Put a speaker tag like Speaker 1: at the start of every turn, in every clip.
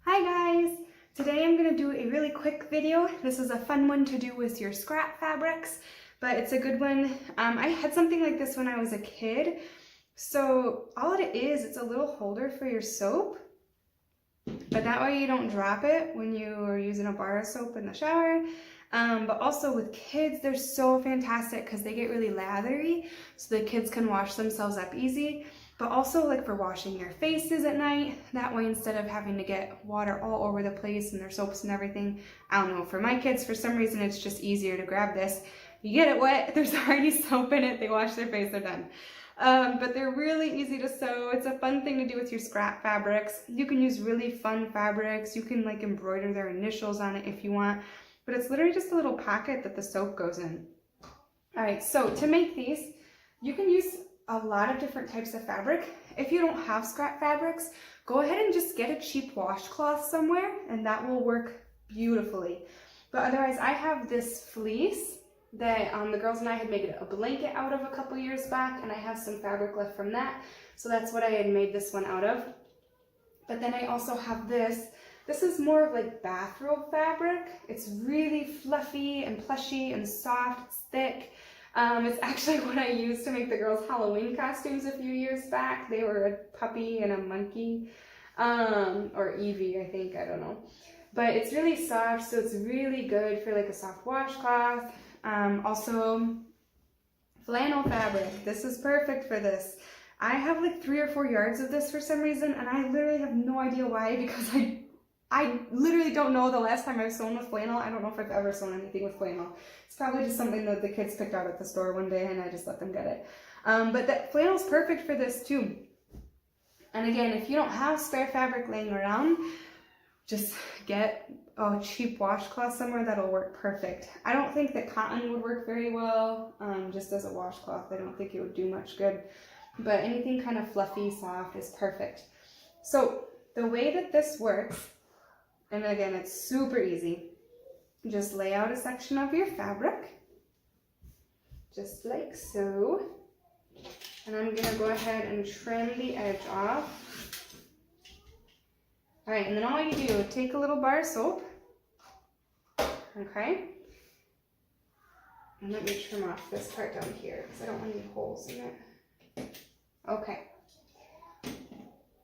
Speaker 1: Hi guys! Today I'm going to do a really quick video. This is a fun one to do with your scrap fabrics, but it's a good one. I had something like this when I was a kid. So all it is, it's a little holder for your soap, but that way you don't drop it when you are using a bar of soap in the shower. But also with kids, they're so fantastic because they get really lathery, so the kids can wash themselves up easy. But also like for washing their faces at night, that way instead of having to get water all over the place and their soaps and everything, I don't know, for my kids, for some reason it's just easier to grab this. You get it wet, there's already soap in it, they wash their face, they're done. But they're really easy to sew. It's a fun thing to do with your scrap fabrics. You can use really fun fabrics. You can like embroider their initials on it if you want, but it's literally just a little pocket that the soap goes in. All right, so to make these, you can use a lot of different types of fabric. If you don't have scrap fabrics, go ahead and just get a cheap washcloth somewhere and that will work beautifully. But otherwise, I have this fleece that the girls and I had made a blanket out of a couple years back, and I have some fabric left from that. So that's what I had made this one out of. But then I also have this. This is more of like bathrobe fabric. It's really fluffy and plushy and soft, it's thick. It's actually what I used to make the girls' Halloween costumes a few years back. They were a puppy and a monkey, or Evie, I think, I don't know. But it's really soft, so it's really good for like a soft washcloth. Also, flannel fabric. This is perfect for this. I have like 3 or 4 yards of this for some reason, and I literally have no idea why, because I literally don't know the last time I've sewn with flannel. I don't know if I've ever sewn anything with flannel. It's probably just something that the kids picked out at the store one day and I just let them get it. But that flannel's perfect for this too. And again, if you don't have spare fabric laying around, just get a cheap washcloth somewhere, that'll work perfect. I don't think that cotton would work very well, just as a washcloth. I don't think it would do much good. But anything kind of fluffy, soft is perfect. So the way that this works, and again, it's super easy. Just lay out a section of your fabric, just like so. And I'm gonna go ahead and trim the edge off. All right, and then all you do, take a little bar of soap, okay? And let me trim off this part down here because I don't want any holes in it. Okay.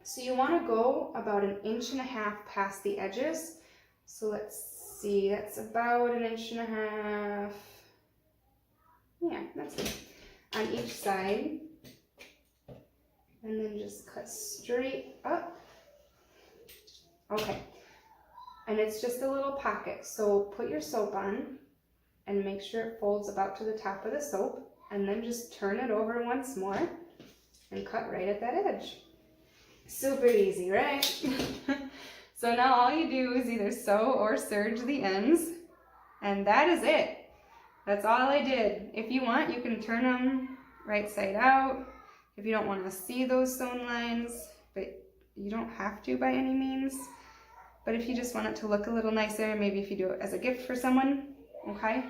Speaker 1: So you want to go about 1.5 inches past the edges. So let's see, that's about 1.5 inches. Yeah, that's it. On each side. And then just cut straight up. Okay. And it's just a little pocket. So put your soap on and make sure it folds about to the top of the soap. And then just turn it over once more and cut right at that edge. Super easy, right? So now all you do is either sew or serge the ends, and that is it. That's all I did. If you want, you can turn them right side out if you don't want to see those sewn lines, but you don't have to by any means. But if you just want it to look a little nicer, maybe if you do it as a gift for someone, okay?